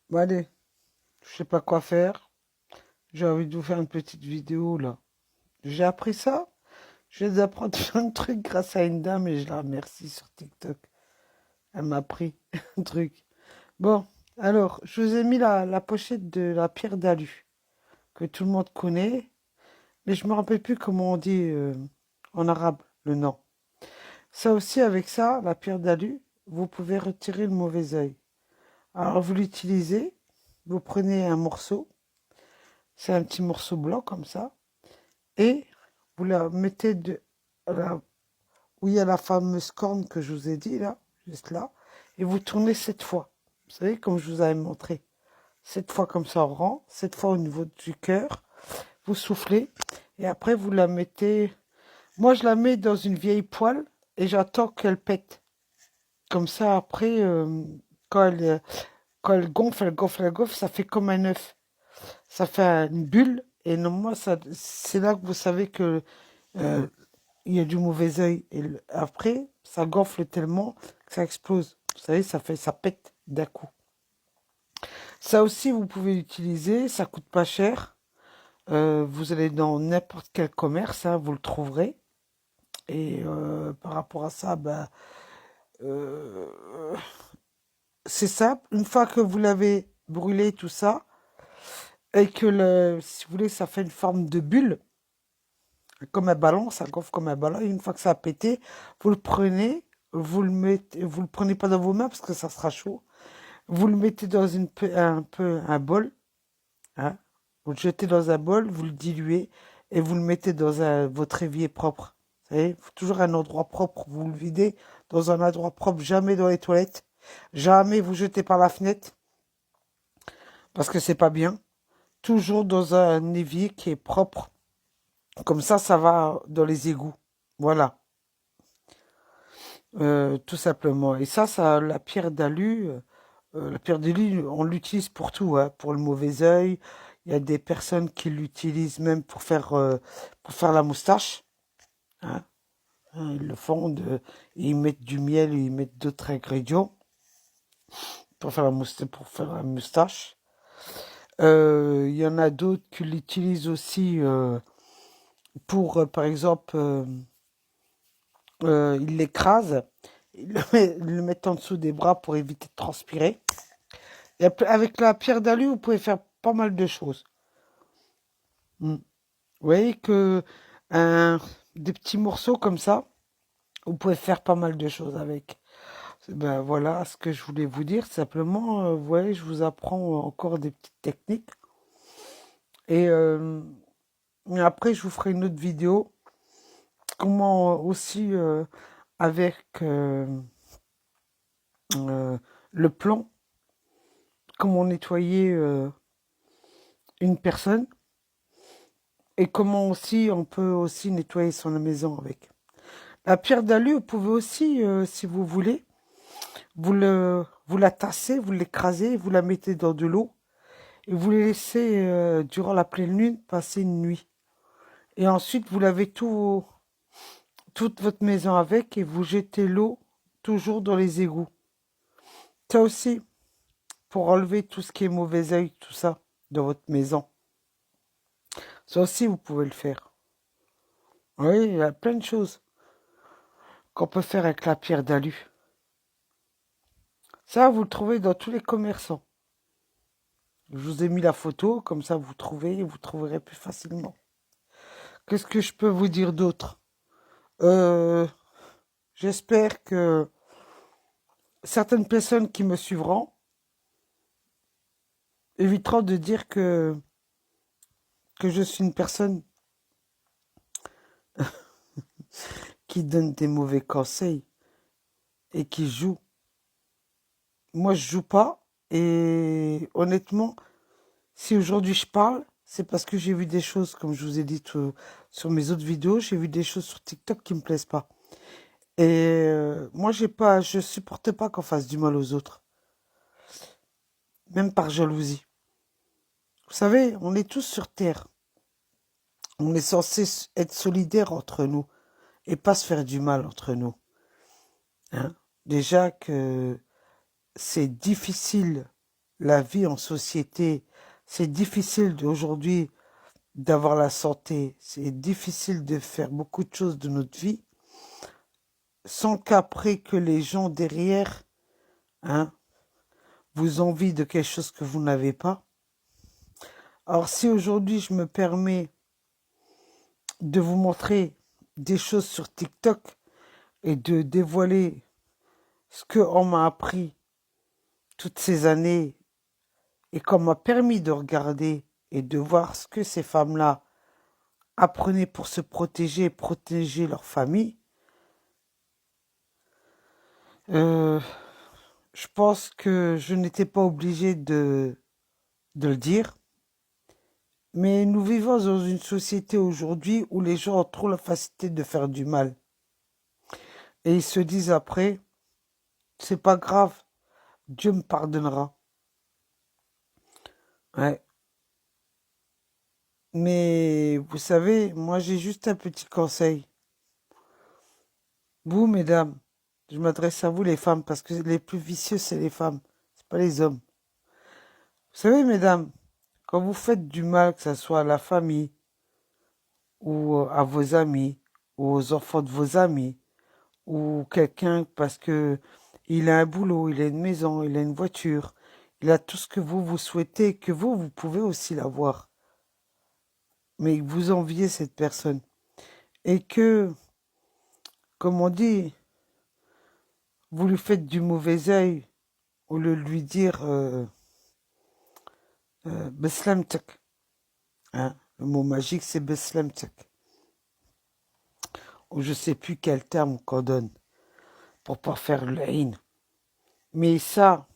Bon, allez, je sais pas quoi faire. J'ai envie de vous faire une petite vidéo là. J'ai appris ça. Je viens d'apprendre plein de trucs grâce à une dame et je la remercie sur TikTok. Elle m'a appris un truc. Bon, alors, je vous ai mis la pochette de la pierre d'alu, que tout le monde connaît, mais je me rappelle plus comment on dit en arabe le nom. Ça aussi, avec ça, la pierre d'alu, vous pouvez retirer le mauvais œil. Alors, vous l'utilisez, vous prenez un morceau, c'est un petit morceau blanc comme ça, et vous la mettez là, où il y a la fameuse corne que je vous ai dit là, juste là, et vous tournez 7 fois. Vous savez, comme je vous avais montré. 7 fois comme ça en rang, 7 fois au niveau du cœur. Vous soufflez, et après vous la mettez. Moi, je la mets dans une vieille poêle et j'attends qu'elle pète. Comme ça, après, quand quand elle gonfle, elle gonfle, elle gonfle, ça fait comme un œuf. Ça fait une bulle, et normalement, c'est là que vous savez que euh, il y a du mauvais œil. Et après, ça gonfle tellement que ça explose. Vous savez, ça pète d'un coup. Ça aussi, vous pouvez l'utiliser, ça coûte pas cher. Vous allez dans n'importe quel commerce, hein, vous le trouverez. Et par rapport à ça, euh, c'est simple. Une fois que vous l'avez brûlé, tout ça, et que, si vous voulez, ça fait une forme de bulle, comme un ballon, ça gonfle comme un ballon. Et une fois que ça a pété, vous le prenez, vous le prenez pas dans vos mains parce que ça sera chaud. Vous le mettez dans un peu un bol, hein. Vous le jetez dans un bol, vous le diluez et vous le mettez dans votre évier propre. Vous savez, toujours un endroit propre. Vous le videz dans un endroit propre, jamais dans les toilettes. Jamais vous jetez par la fenêtre parce que c'est pas bien. Toujours dans un évier qui est propre. Comme ça va dans les égouts. Voilà. Tout simplement. Et la pierre d'alu, on l'utilise pour tout, hein, pour le mauvais œil. Il y a des personnes qui l'utilisent même pour faire la moustache, hein. Ils le font, ils mettent du miel, ils mettent d'autres ingrédients pour faire la moustache. Il y en a d'autres qui l'utilisent aussi pour, par exemple, ils l'écrasent, ils le mettent en dessous des bras pour éviter de transpirer. Et avec la pierre d'alu, vous pouvez faire pas mal de choses. Mm. Vous voyez que un, des petits morceaux comme ça, vous pouvez faire pas mal de choses avec. Ben voilà ce que je voulais vous dire. Simplement, vous voyez, je vous apprends encore des petites techniques. Et après, je vous ferai une autre vidéo. Comment aussi, avec euh, le plomb, comment nettoyer une personne. Et comment aussi on peut aussi nettoyer son maison avec. La pierre d'alu, vous pouvez aussi, si vous voulez, vous la tassez, vous l'écrasez, vous la mettez dans de l'eau et vous les laissez durant la pleine lune passer une nuit. Et ensuite, vous lavez toute votre maison avec et vous jetez l'eau toujours dans les égouts. Ça aussi, pour enlever tout ce qui est mauvais œil, tout ça, dans votre maison. Ça aussi, vous pouvez le faire. Oui, il y a plein de choses qu'on peut faire avec la pierre d'alu. Ça, vous le trouvez dans tous les commerçants. Je vous ai mis la photo, comme ça vous trouverez plus facilement. Qu'est-ce que je peux vous dire d'autre? Euh, J'espère que certaines personnes qui me suivront éviteront de dire que je suis une personne qui donne des mauvais conseils et qui joue. Moi, je joue pas. Et honnêtement, si aujourd'hui je parle, c'est parce que j'ai vu des choses, comme je vous ai dit sur mes autres vidéos, j'ai vu des choses sur TikTok qui me plaisent pas. Et moi, je supporte pas qu'on fasse du mal aux autres, même par jalousie. Vous savez, on est tous sur Terre. On est censé être solidaires entre nous et pas se faire du mal entre nous, hein. Déjà que c'est difficile, la vie en société. C'est difficile aujourd'hui d'avoir la santé. C'est difficile de faire beaucoup de choses de notre vie sans qu'après que les gens derrière, hein, vous envient de quelque chose que vous n'avez pas. Alors si aujourd'hui je me permets de vous montrer des choses sur TikTok et de dévoiler ce qu'on m'a appris toutes ces années et qu'on m'a permis de regarder et de voir ce que ces femmes-là apprenaient pour se protéger et protéger leur famille, euh, je pense que je n'étais pas obligé de le dire. Mais nous vivons dans une société aujourd'hui où les gens ont trop la facilité de faire du mal. Et ils se disent après, c'est pas grave, Dieu me pardonnera. Ouais. Mais vous savez, moi j'ai juste un petit conseil. Vous, mesdames, je m'adresse à vous les femmes parce que les plus vicieux, c'est les femmes, c'est pas les hommes. Vous savez, mesdames, quand vous faites du mal, que ce soit à la famille, ou à vos amis, ou aux enfants de vos amis, ou quelqu'un parce que il a un boulot, il a une maison, il a une voiture, il a tout ce que vous souhaitez, que vous pouvez aussi l'avoir. Mais vous enviez cette personne. Et que, comme on dit, vous lui faites du mauvais œil, au lieu de lui dire Beslamtek. Hein? Le mot magique, c'est Beslamtek. Ou je sais plus quel terme qu'on donne pour pas faire le haine. Mais ça,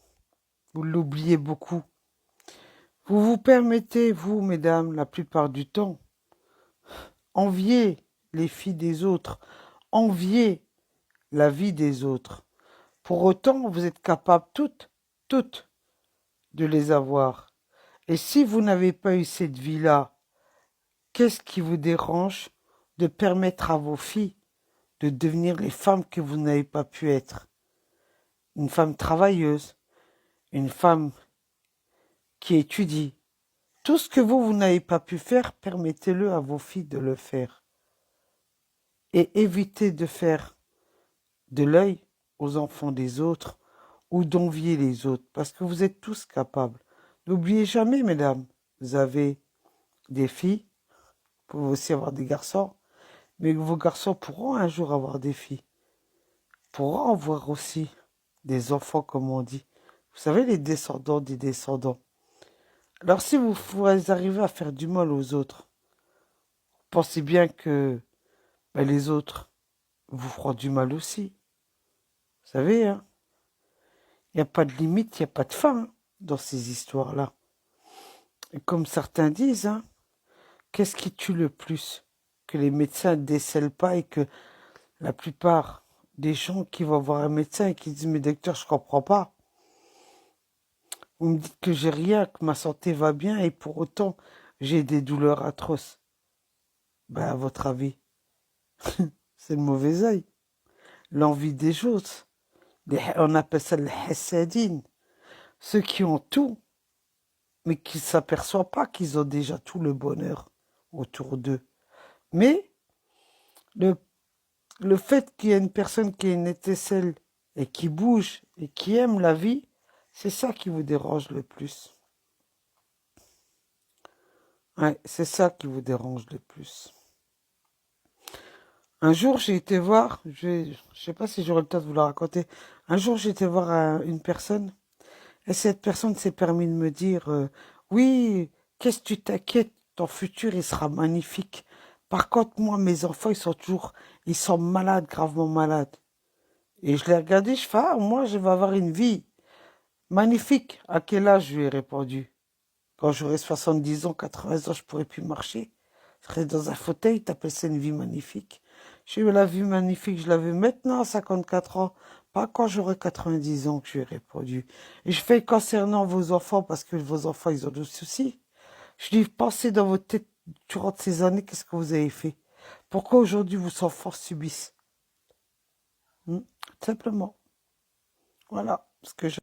vous l'oubliez beaucoup. Vous vous permettez, vous, mesdames, la plupart du temps, envier les filles des autres, envier la vie des autres. Pour autant, vous êtes capables toutes, de les avoir. Et si vous n'avez pas eu cette vie-là, qu'est-ce qui vous dérange de permettre à vos filles de devenir les femmes que vous n'avez pas pu être? Une femme travailleuse, une femme qui étudie. Tout ce que vous n'avez pas pu faire, permettez-le à vos filles de le faire. Et évitez de faire de l'œil aux enfants des autres ou d'envier les autres, parce que vous êtes tous capables. N'oubliez jamais, mesdames, vous avez des filles, vous pouvez aussi avoir des garçons, mais vos garçons pourront un jour avoir des filles, pourront avoir aussi des enfants, comme on dit. Vous savez, les descendants des descendants. Alors si vous arrivez à faire du mal aux autres, pensez bien que les autres vous feront du mal aussi. Vous savez, hein, il n'y a pas de limite, il n'y a pas de fin hein, dans ces histoires-là. Et comme certains disent, hein, qu'est-ce qui tue le plus? Que les médecins ne décèlent pas et que la plupart des gens qui vont voir un médecin et qui disent « Mais docteur, je comprends pas. Vous me dites que j'ai rien, que ma santé va bien et pour autant j'ai des douleurs atroces. » Ben, à votre avis, c'est le mauvais œil. L'envie des autres. On appelle ça le hassadine. Ceux qui ont tout, mais qui ne s'aperçoivent pas qu'ils ont déjà tout le bonheur autour d'eux. Mais le fait qu'il y ait une personne qui ait une étincelle et qui bouge et qui aime la vie, c'est ça qui vous dérange le plus. Ouais, c'est ça qui vous dérange le plus. Un jour, j'ai été voir, je sais pas si j'aurai le temps de vous la raconter. Un jour, j'ai été voir une personne et cette personne s'est permis de me dire oui, qu'est-ce que tu t'inquiètes, ton futur, il sera magnifique. Par contre, moi, mes enfants, ils sont malades, gravement malades. Et je l'ai regardé, je fais, ah, moi, je vais avoir une vie magnifique. À quel âge, je lui ai répondu. Quand j'aurai 70 ans, 80 ans, je pourrai plus marcher. Je serai dans un fauteuil, t'appelles ça une vie magnifique. J'ai eu la vie magnifique, je la veux maintenant à 54 ans, pas quand j'aurai 90 ans que je lui ai répondu. Et je fais concernant vos enfants, parce que vos enfants, ils ont des soucis. Je dis, pensez dans votre tête, durant ces années, qu'est-ce que vous avez fait? Pourquoi aujourd'hui vos enfants subissent? Simplement. Voilà ce que je